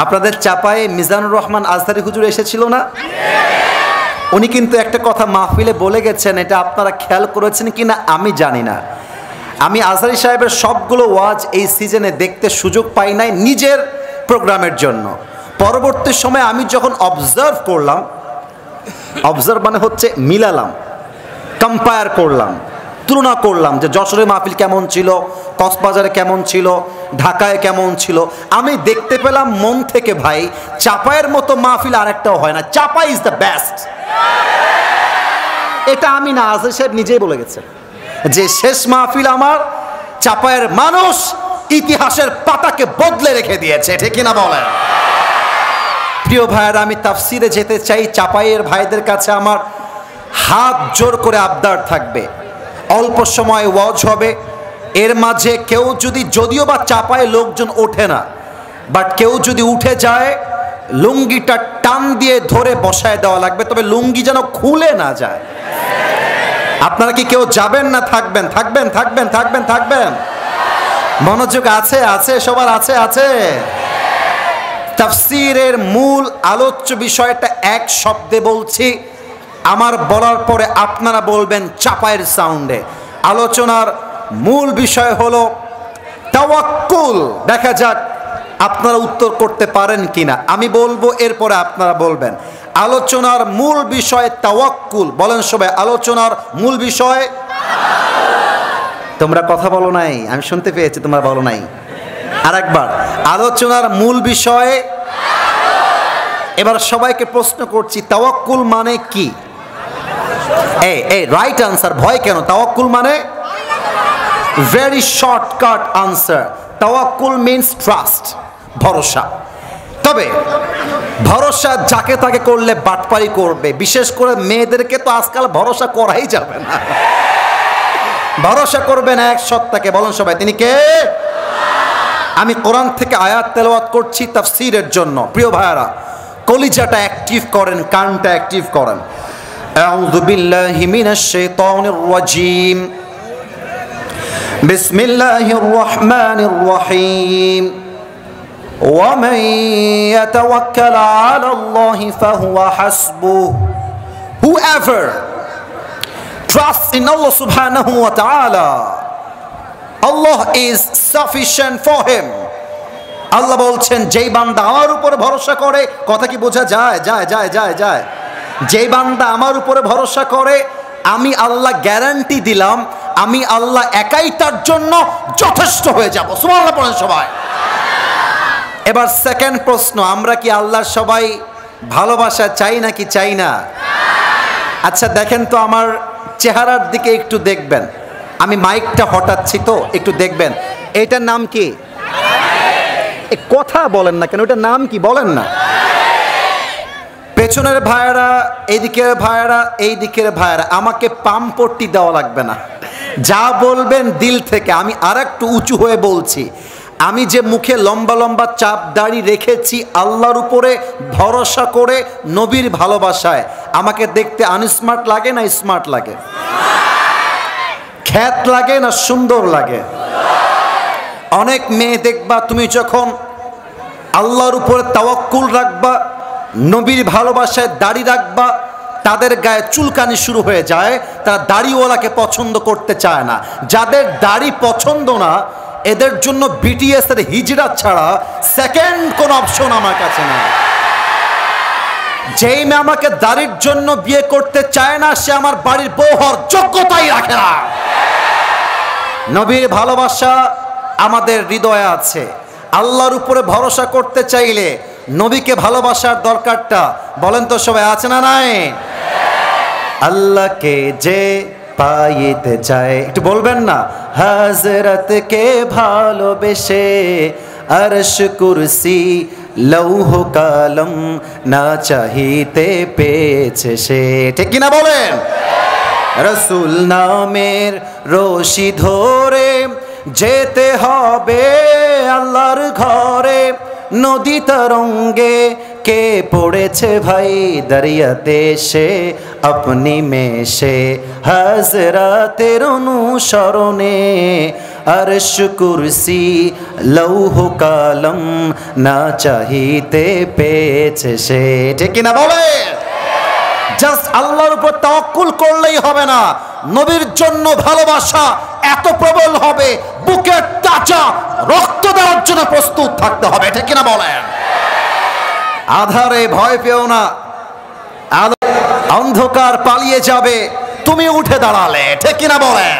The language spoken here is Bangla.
আপনাদের চাপায়ে মিজানুর রহমান আজহারি হুজুর এসেছিল না? উনি কিন্তু একটা কথা মাহফিলে বলে গেছেন, এটা আপনারা খেয়াল করেছেন কিনা আমি জানি না। আমি আজহারি সাহেবের সবগুলো ওয়াজ এই সিজনে দেখতে সুযোগ পাই নাই নিজের প্রোগ্রামের জন্য। পরবর্তী সময়ে আমি যখন অবজার্ভ করলাম, অবজার্ভ মানে হচ্ছে মিলালাম, কম্পেয়ার করলাম, তুলনা করলাম যে যশোরের মাহফিল কেমন ছিল, কক্সবাজারে কেমন ছিল, ঢাকায় কেমন ছিল, আমি দেখতে পেলাম মন থেকে ভাই চাপায়ের মতো মাহফিল আরেকটাও হয় না। চাপাই ইজ দ্য বেস্ট। এটা আমি না, আজহারি সাহেব নিজেই বলে গেছে যে শেষ মাহফিল আমার চাপায়ের মানুষ ইতিহাসের পাতাকে বদলে রেখে দিয়েছে, ঠিক কিনা বলেন? প্রিয় ভাইয়েরা, আমি তাফসিরে যেতে চাই। চাপাইয়ের ভাইদের কাছে আমার হাত জোর করে আবদার থাকবে, অল্প সময় ওয়াজ হবে, এর মাঝে কেউ যদি, যদিও বা চাপায় লোকজন ওঠে না, বাট কেউ যদি উঠে যায় লুঙ্গিটা টান দিয়ে ধরে বসায় দেওয়া লাগবে, তবে লুঙ্গি যেন খুলে না যায়। আপনারা কি কেউ যাবেন না থাকবেন? থাকবেন থাকবেন থাকবেন থাকবেন। মনোযোগ আছে? আছে সবার? আছে আছে। তাফসীরের মূল আলোচ্য বিষয়টা এক শব্দে বলছি, আমার বলার পরে আপনারা বলবেন চাপায়ের সাউন্ডে। আলোচনার মূল বিষয় হলো তাওয়াক্কুল। দেখা যাক আপনারা উত্তর করতে পারেন কিনা। আমি বলবো, এরপরে আপনারা বলবেন। আলোচনার মূল বিষয় তাওয়াক্কুল। বলেন সবাই, আলোচনার মূল বিষয়। তোমরা কথা বলো নাই, আমি শুনতে পেয়েছি তোমরা বলো নাই। আরেকবার, আলোচনার মূল বিষয়। এবার সবাইকে প্রশ্ন করছি, তাওয়াক্কুল মানে কি? এই রাইট আনসার। ভয় কেন? তাওয়াক্কুল মানে ভেরি শর্টকাট আনসার। তাওয়াক্কুল মিন্স ট্রাস্ট, ভরসা। তবে ভরসা যাকে তাকে করলে বাটপারি করবে, বিশেষ করে মেয়েদেরকে তো আজকাল ভরসা করাই যাবে না। ভরসা করবেন এক সত্তাকে। বলেন সবাই, তিনি কে? আমি কোরআন থেকে আয়াত তেলাওয়াত করছি তাফসীরের জন্য। প্রিয় ভাইয়ারা, কলিজাটা অ্যাক্টিভ করেন, কানটা অ্যাক্টিভ করেন। আউযু বিল্লাহি মিনাশ শাইতানির রাজীম। বিসমিল্লাহির রহমানির রহিম। ওয়ামান ইয়াতাওয়াক্কাল আলাল্লাহি ফাহুয়া হাসবুহ। Whoever trusts in Allah subhanahu wa ta'ala, Allah is sufficient for him. আল্লাহ বলছেন, যেই বান্দা আমার উপরে ভরসা করে, কথা কি বোঝা যায়? যায় যায় যায় যায়। যেই বান্দা আমার উপরে ভরসা করে, আমি আল্লাহ গ্যারান্টি দিলাম, আমি আল্লাহ একাই তার জন্য যথেষ্ট হয়ে যাব। সুবহানাল্লাহ পড়েন সবাই। এবার সেকেন্ড প্রশ্ন, আমরা কি আল্লাহর সবাই ভালোবাসা চাই নাকি চাই না? আচ্ছা দেখেন তো, আমার চেহারার দিকে একটু দেখবেন। আমি মাইকটা হটাচ্ছি তো একটু দেখবেন। এটার নাম কি? কথা বলেন না কেন? এটার নাম কি বলেন না? পেছনের ভাইয়েরা, এইদিকের ভাইয়েরা, এই দিকের ভাইয়েরা, আমাকে পামপট্টি দেওয়া লাগবে না, যা বলবেন দিল থেকে। আমি আর একটু উঁচু হয়ে বলছি, আমি যে মুখে লম্বা লম্বা চাপ দাড়ি রেখেছি আল্লাহর উপরে ভরসা করে, নবীর ভালোবাসায়, আমাকে দেখতে আনস্মার্ট লাগে না স্মার্ট লাগে? খ্যাত লাগে না সুন্দর লাগে? অনেক মেয়ে দেখবা, তুমি যখন আল্লাহর উপরে তাওয়াক্কুল রাখবা, নবীর ভালোবাসায় দাড়ি রাখবা, তাদের গায়ে চুলকানি শুরু হয়ে যায়, তারা দাড়িওয়ালাকে পছন্দ করতে চায় না। যাদের দাড়ি পছন্দ না, এদের জন্য বিটিএস এর হিজরা ছাড়া সেকেন্ড কোন অপশন আমার কাছে নাই। যেই মেয়ে আমাকে দাড়ির জন্য বিয়ে করতে চায় না, সে আমার বাড়ির বউ হওয়ার যোগ্যতাই রাখে না। নবীর ভালোবাসা আমাদের হৃদয়ে আছে। আল্লাহর উপরে ভরসা করতে চাইলে নবীকে ভালোবাসার দরকারটা বলেন তো সবাই, আছে না নাই? আল্লাহকে যে পাইতে চায়, একটু বলবেন না, হযরতকে ভালোবেসে আরশ কুরসি লৌহ কালম না চাহিতে পেয়েছে সে, ঠিক কিনা বলেন? রাসূল নামের রশি ধরে যেতে হবে আল্লাহর ঘরে, নদী তরঙ্গে কে পড়েছে ভাই দরিয়াতে সে, আপনি মেশে হযরতের অনুসরণে আরশ কুরসি লৌহ কালম না চাহিতে পেয়েছে সে। ঠিক কিনা বলে? জাস্ট আল্লাহর উপর তাওয়াক্কুল করলেই হবে না, নবীর জন্য ভালোবাসা এত প্রবল হবে, বুকের তাজা রক্ত দেওয়ার জন্য প্রস্তুত থাকতে হবে। ঠিক কিনা বলেন? আধারে ভয় পেও না, অন্ধকার পালিয়ে যাবে, তুমি উঠে দাঁড়ালে। ঠিক কিনা বলেন?